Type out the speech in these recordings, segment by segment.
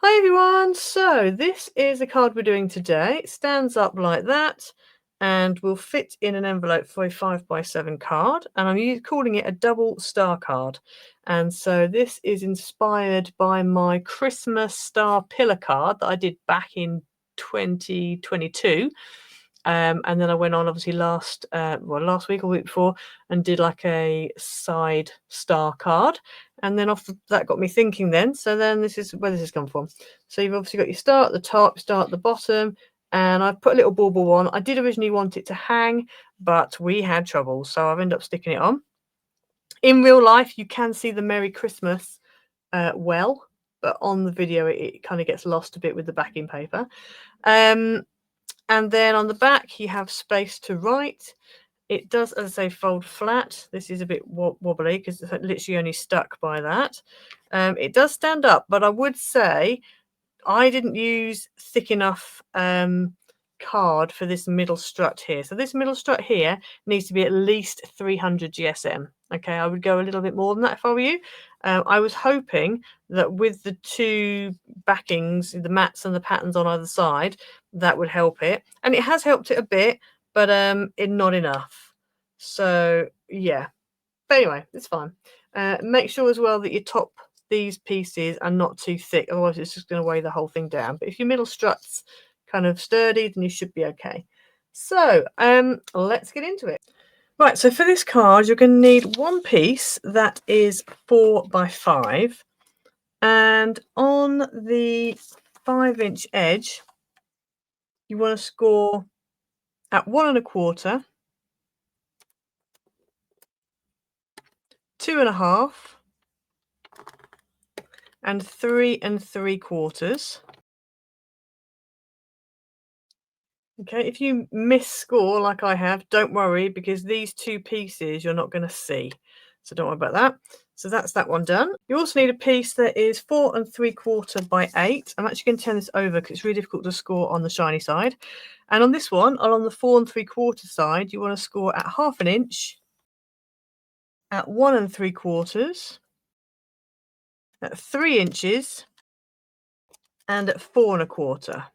Hi everyone, so this is the card we're doing today. It stands up like that and will fit in an envelope for a 5x7 card, and I'm calling it a double star card. And so this is inspired by my Christmas star pillar card that I did back in 2022. And then I went on obviously last week or week before and did like a side star card. And then that got me thinking then. So then this is where this has come from. So you've obviously got your star at the top, star at the bottom, and I've put a little bauble on. I did originally want it to hang, but we had trouble, so I've ended up sticking it on. In real life, you can see the Merry Christmas well, but on the video it kind of gets lost a bit with the backing paper. And then on the back you have space to write. It does, as I say, fold flat. This is a bit wobbly because it's literally only stuck by that. It does stand up, but I would say I didn't use thick enough card for this middle strut here. So this middle strut here needs to be at least 300 GSM. Okay, I would go a little bit more than that if I were you. I was hoping that with the two backings, the mats and the patterns on either side, that would help it. And it has helped it a bit, but not enough. So yeah. But anyway, it's fine. Make sure as well that your top these pieces are not too thick, otherwise it's just going to weigh the whole thing down. But if your middle strut's kind of sturdy, then you should be okay. So let's get into it. Right, so for this card you're going to need one piece that is 4x5, and on the 5-inch edge you want to score at 1 1/4, 2 1/2, and 3 3/4. Okay, if you miss score like I have, don't worry, because these two pieces you're not going to see. So don't worry about that. So that's that one done. You also need a piece that is 4 3/4 by 8. I'm actually going to turn this over because it's really difficult to score on the shiny side. And on this one, on the 4 3/4 side, you want to score at 1/2 inch, at 1 3/4, at 3 inches, and at 4 1/4.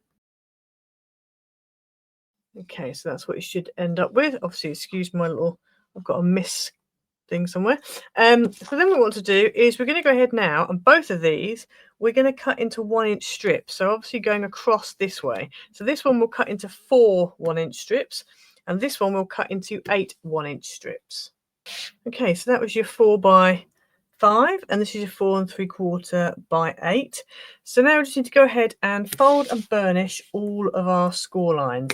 Okay, so that's what you should end up with. Obviously, excuse my little, I've got a miss thing somewhere. So then what we want to do is we're going to go ahead now, and both of these we're going to cut into 1-inch strips. So obviously going across this way. So this one will cut into 4 1-inch strips, and this one will cut into 8 1-inch strips. Okay, so that was your 4x5, and this is your 4 3/4 by 8. So now we just need to go ahead and fold and burnish all of our score lines.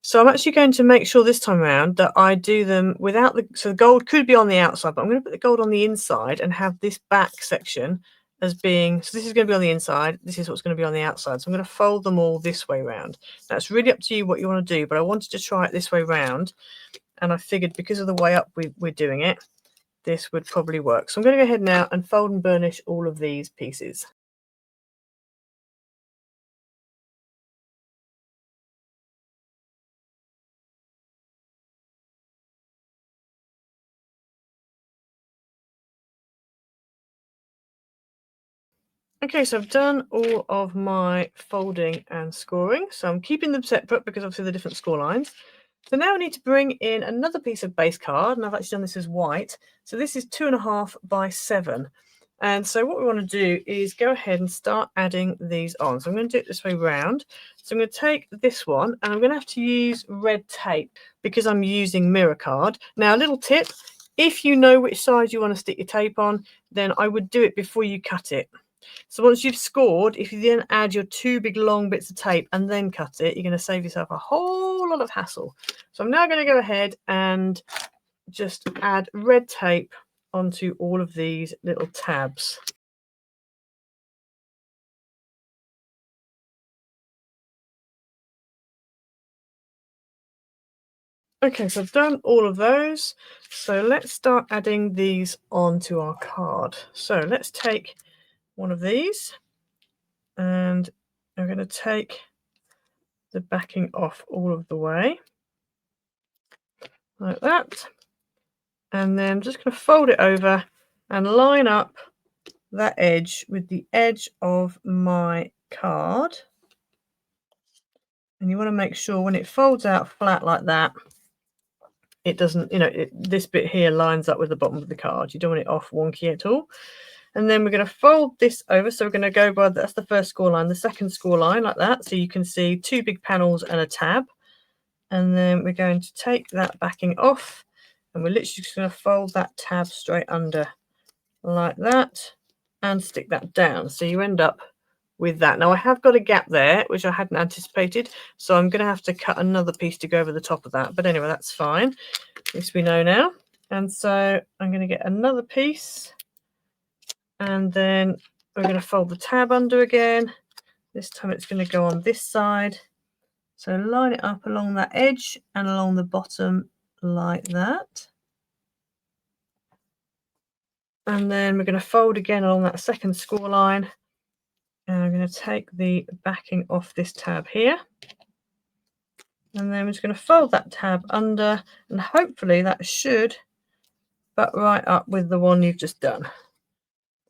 So I'm actually going to make sure this time around that I do them without so the gold could be on the outside, but I'm going to put the gold on the inside and have this back section as being, so this is going to be on the inside, this is what's going to be on the outside. So I'm going to fold them all this way round. That's really up to you what you want to do, but I wanted to try it this way round, and I figured because of the way up we're doing it, this would probably work. So I'm going to go ahead now and fold and burnish all of these pieces. Okay, so I've done all of my folding and scoring. So I'm keeping them separate because obviously they're different score lines. So now I need to bring in another piece of base card, and I've actually done this as white. So this is 2 1/2 by 7. And so what we want to do is go ahead and start adding these on. So I'm going to do it this way round. So I'm going to take this one, and I'm going to have to use red tape because I'm using mirror card. Now, a little tip, if you know which side you want to stick your tape on, then I would do it before you cut it. So once you've scored, if you then add your 2 big long bits of tape and then cut it, you're going to save yourself a whole lot of hassle. So I'm now going to go ahead and just add red tape onto all of these little tabs. Okay, so I've done all of those. So let's start adding these onto our card. So let's take one of these, and I'm going to take the backing off all of the way, like that. And then I'm just going to fold it over and line up that edge with the edge of my card, and you want to make sure when it folds out flat like that, it doesn't, this bit here lines up with the bottom of the card. You don't want it off wonky at all. And then we're going to fold this over. So we're going to go by, that's the first score line, the second score line like that. So you can see 2 big panels and a tab. And then we're going to take that backing off, and we're literally just going to fold that tab straight under like that and stick that down. So you end up with that. Now I have got a gap there, which I hadn't anticipated. So I'm going to have to cut another piece to go over the top of that. But anyway, that's fine. At least we know now. And so I'm going to get another piece, and then we're going to fold the tab under again. This time it's going to go on this side. So line it up along that edge and along the bottom like that. And then we're going to fold again along that second score line. And I'm going to take the backing off this tab here. And then we're just going to fold that tab under, and hopefully that should butt right up with the one you've just done.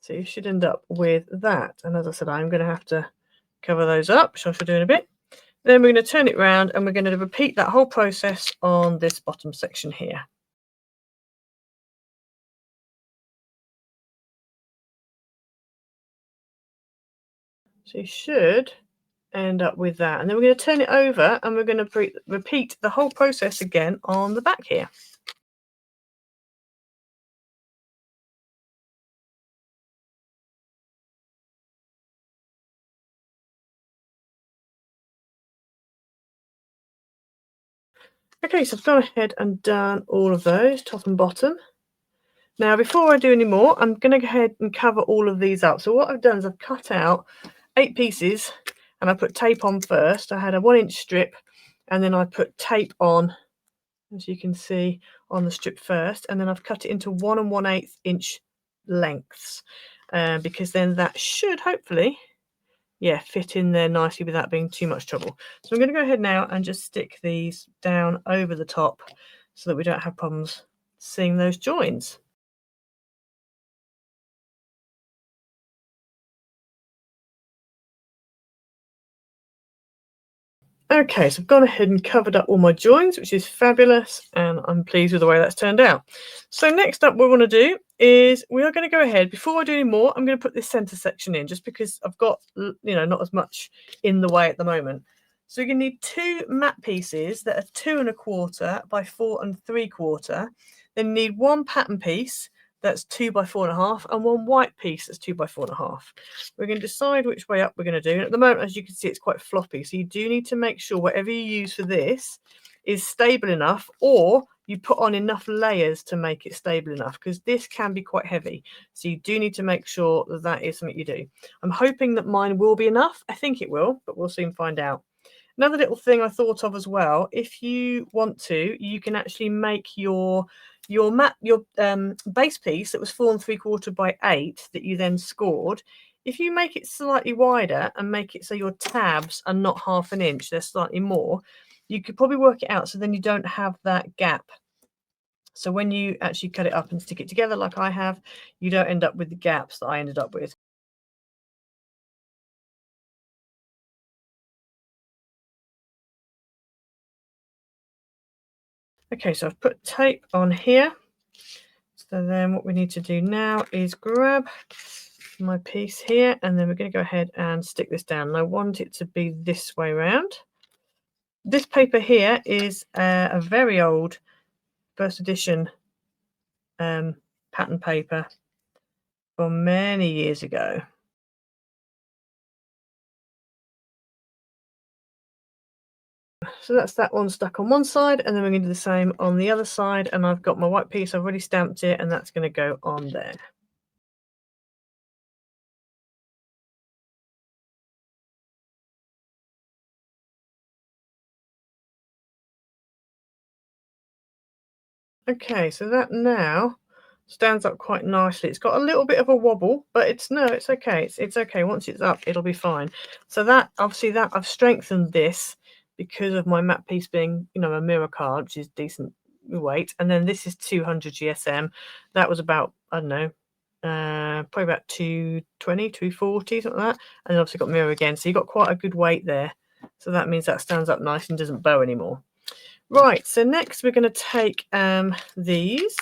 So you should end up with that. And as I said, I'm going to have to cover those up, which I shall do in a bit. Then we're going to turn it round, and we're going to repeat that whole process on this bottom section here. So you should end up with that. And then we're going to turn it over, and we're going to repeat the whole process again on the back here. Okay, so I've gone ahead and done all of those, top and bottom. Now, before I do any more, I'm going to go ahead and cover all of these up. So what I've done is I've cut out 8 pieces, and I put tape on first. I had a 1-inch strip, and then I put tape on, as you can see, on the strip first, and then I've cut it into 1 1/8 inch lengths, because then that should hopefully, fit in there nicely without being too much trouble. So I'm going to go ahead now and just stick these down over the top so that we don't have problems seeing those joins. Okay, so I've gone ahead and covered up all my joins, which is fabulous, and I'm pleased with the way that's turned out. So next up, what we want to do is we are going to go ahead, before I do any more, I'm going to put this center section in, just because I've got, not as much in the way at the moment. So you're going to need 2 matte pieces that are 2 1/4 by 4 3/4. Then you need 1 pattern piece that's 2 by 4.5, and 1 white piece that's 2 by 4.5. We're going to decide which way up we're going to do. And at the moment, as you can see, it's quite floppy. So you do need to make sure whatever you use for this is stable enough, or you put on enough layers to make it stable enough, because this can be quite heavy. So you do need to make sure that that is something you do. I'm hoping that mine will be enough. I think it will, but we'll soon find out. Another little thing I thought of as well, if you want to, you can actually make your base piece that was 4 3/4 by 8 that you then scored. If you make it slightly wider and make it so your tabs are not 1/2 inch, they're slightly more, you could probably work it out so then you don't have that gap. So when you actually cut it up and stick it together like I have, you don't end up with the gaps that I ended up with. Okay, so I've put tape on here. So then what we need to do now is grab my piece here, and then we're going to go ahead and stick this down. And I want it to be this way around. This paper here is a very old first edition pattern paper from many years ago. So that's that one stuck on one side, and then we're going to do the same on the other side. And I've got my white piece, I've already stamped it, and that's going to go on there. Okay, so that now stands up quite nicely. It's got a little bit of a wobble, but it's okay. It's okay. Once it's up, it'll be fine. So that, obviously, that I've strengthened this because of my matte piece being, a mirror card, which is decent weight. And then this is 200 GSM. That was about, I don't know, probably about 220, 240, something like that. And then obviously got mirror again. So you've got quite a good weight there. So that means that stands up nice and doesn't bow anymore. Right, so next we're going to take these.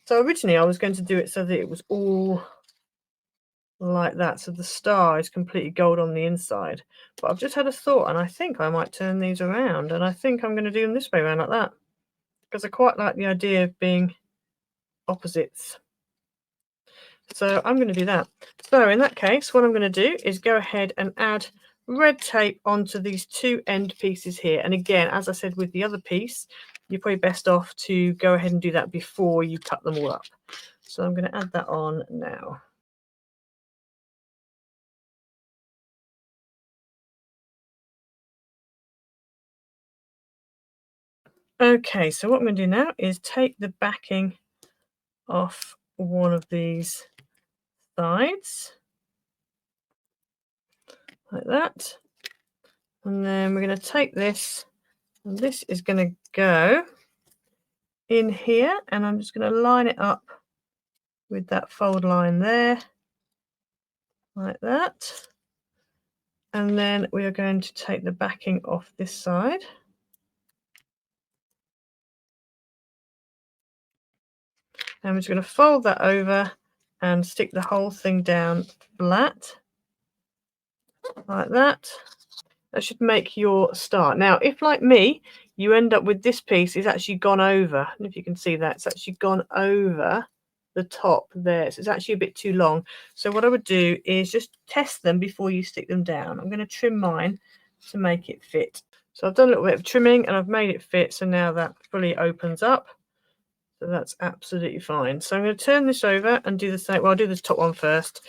So originally I was going to do it so that it was all like that. So the star is completely gold on the inside. But I've just had a thought and I think I might turn these around. And I think I'm going to do them this way around like that. Because I quite like the idea of being opposites. So I'm going to do that. So in that case, what I'm going to do is go ahead and add red tape onto these two end pieces here. And again, as I said with the other piece, you're probably best off to go ahead and do that before you cut them all up. So I'm going to add that on now. Okay, so what I'm going to do now is take the backing off one of these sides, like that. And then we're going to take this, and this is going to go in here, and I'm just going to line it up with that fold line there, like that. And then we are going to take the backing off this side. And we're just going to fold that over and stick the whole thing down flat, like that. That should make your start. Now, if like me, you end up with this piece is actually gone over, I don't know if you can see that, it's actually gone over the top there. So it's actually a bit too long. So what I would do is just test them before you stick them down. I'm going to trim mine to make it fit. So I've done a little bit of trimming and I've made it fit. So now that fully opens up. So that's absolutely fine. So I'm going to turn this over and do the same. Well, I'll do this top one first.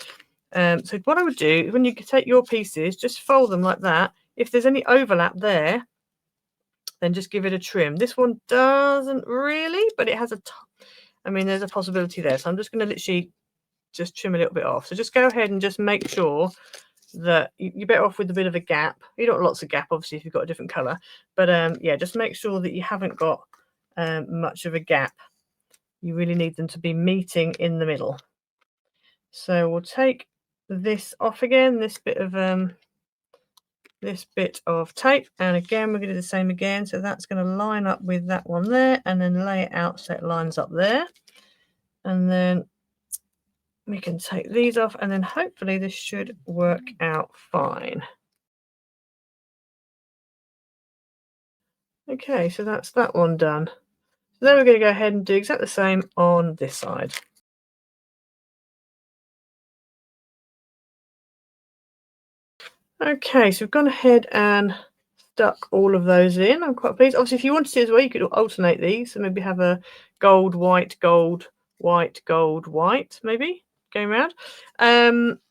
So what I would do, when you take your pieces, just fold them like that. If there's any overlap there, then just give it a trim. This one doesn't really, but it has I mean, there's a possibility there. So I'm just going to literally just trim a little bit off. So just go ahead and just make sure that you're better off with a bit of a gap. You don't want lots of gap, obviously, if you've got a different colour. But yeah, just make sure that you haven't got much of a gap. You really need them to be meeting in the middle. So we'll take this off again, this bit of tape, and again we're going to do the same again. So that's going to line up with that one there, and then lay it out so it lines up there. And then we can take these off, and then hopefully this should work out fine. Okay, so that's that one done. So then we're going to go ahead and do exactly the same on this side. Okay, so we've gone ahead and stuck all of those in. I'm quite pleased. Obviously, if you wanted to as well, you could alternate these. So maybe have a gold, white, gold, white, gold, white, maybe going around.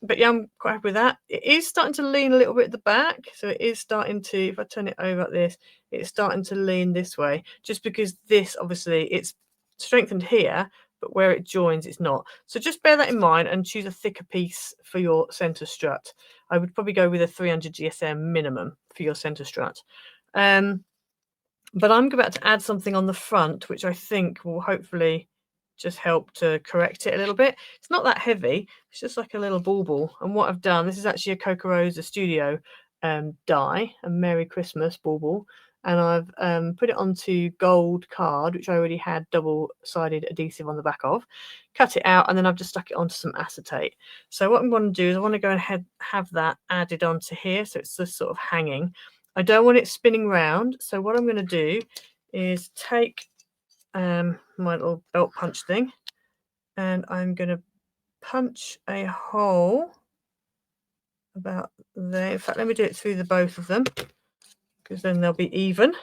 But yeah, I'm quite happy with that. It is starting to lean a little bit at the back. So it is starting to, if I turn it over like this, it's starting to lean this way. Just because this, obviously, it's strengthened here, but where it joins, it's not. So just bear that in mind and choose a thicker piece for your center strut. I would probably go with a 300 GSM minimum for your center strut. But I'm about to add something on the front, which I think will hopefully just help to correct it a little bit. It's not that heavy. It's just like a little bauble. And what I've done, this is actually a Coca Rosa Studio die, a Merry Christmas bauble. And I've put it onto gold card, which I already had double-sided adhesive on the back of. Cut it out, and then I've just stuck it onto some acetate. So what I'm going to do is I want to go ahead have that added onto here, so it's just sort of hanging. I don't want it spinning round, so what I'm going to do is take my little belt punch thing, and I'm going to punch a hole about there. In fact, let me do it through the both of them, because then they'll be even.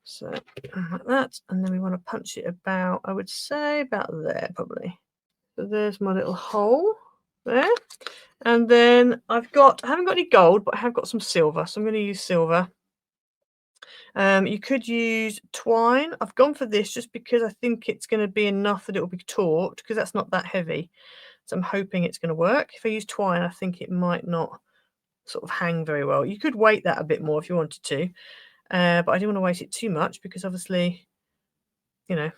So like that, and then we want to punch it about, I would say about there probably. So there's my little hole there. And then I haven't got any gold, but I have got some silver, so I'm going to use silver. You could use twine. I've gone for this just because I think it's going to be enough that it will be taut, because that's not that heavy. So I'm hoping it's going to work. If I use twine, I think it might not sort of hang very well. You could weight that a bit more if you wanted to, but I didn't want to weight it too much because obviously, you know,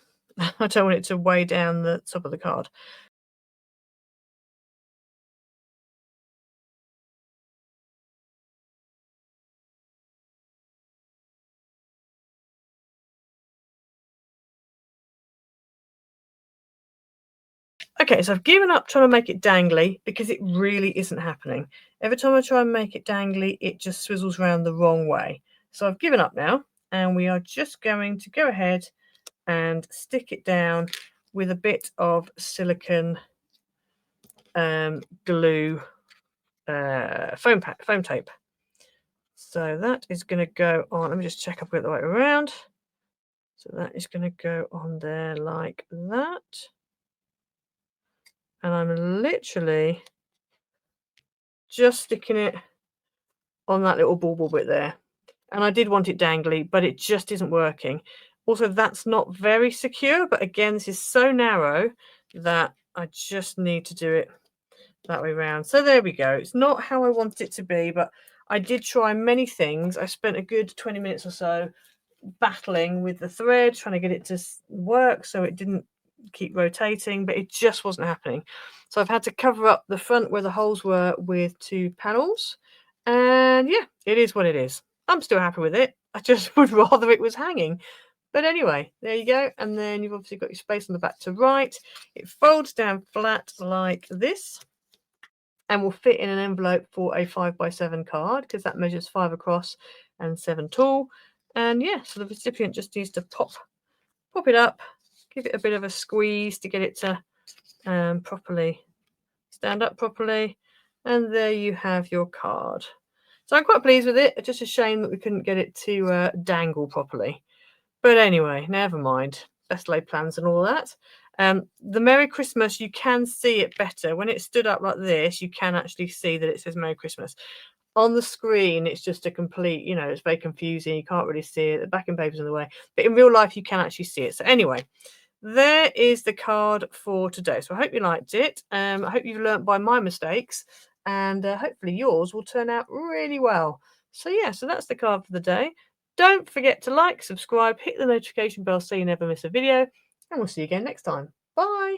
I don't want it to weigh down the top of the card. Okay, so I've given up trying to make it dangly because it really isn't happening. Every time I try and make it dangly, it just swizzles around the wrong way. So I've given up now, and we are just going to go ahead and stick it down with a bit of silicone glue foam tape. So that is going to go on. Let me just check I've got it the right way around. So that is going to go on there like that. And I'm literally just sticking it on that little bauble bit there. And I did want it dangly, but it just isn't working. Also, that's not very secure, but again, this is so narrow that I just need to do it that way round. So there we go. It's not how I wanted it to be, but I did try many things. I spent a good 20 minutes or so battling with the thread, trying to get it to work so it didn't keep rotating, but it just wasn't happening. So I've had to cover up the front where the holes were with 2 panels. And yeah, it is what it is. I'm still happy with it. I just would rather it was hanging. But anyway, there you go. And then you've obviously got your space on the back to write. It folds down flat like this and will fit in an envelope for a 5x7 card because that measures 5 across and 7 tall. And yeah, so the recipient just needs to pop it up, give it a bit of a squeeze to get it to properly stand up properly, and there you have your card. So I'm quite pleased with it. It's just a shame that we couldn't get it to dangle properly. But anyway, never mind. Best laid plans and all that. The Merry Christmas, you can see it better. When it stood up like this, you can actually see that it says Merry Christmas. On the screen, it's just a complete, it's very confusing. You can't really see it. The backing paper's in the way. But in real life, you can actually see it. So anyway, there is the card for today. So I hope you liked it. I hope you've learnt by my mistakes. And hopefully yours will turn out really well. So yeah, so that's the card for the day. Don't forget to like, subscribe, hit the notification bell so you never miss a video. And we'll see you again next time. Bye.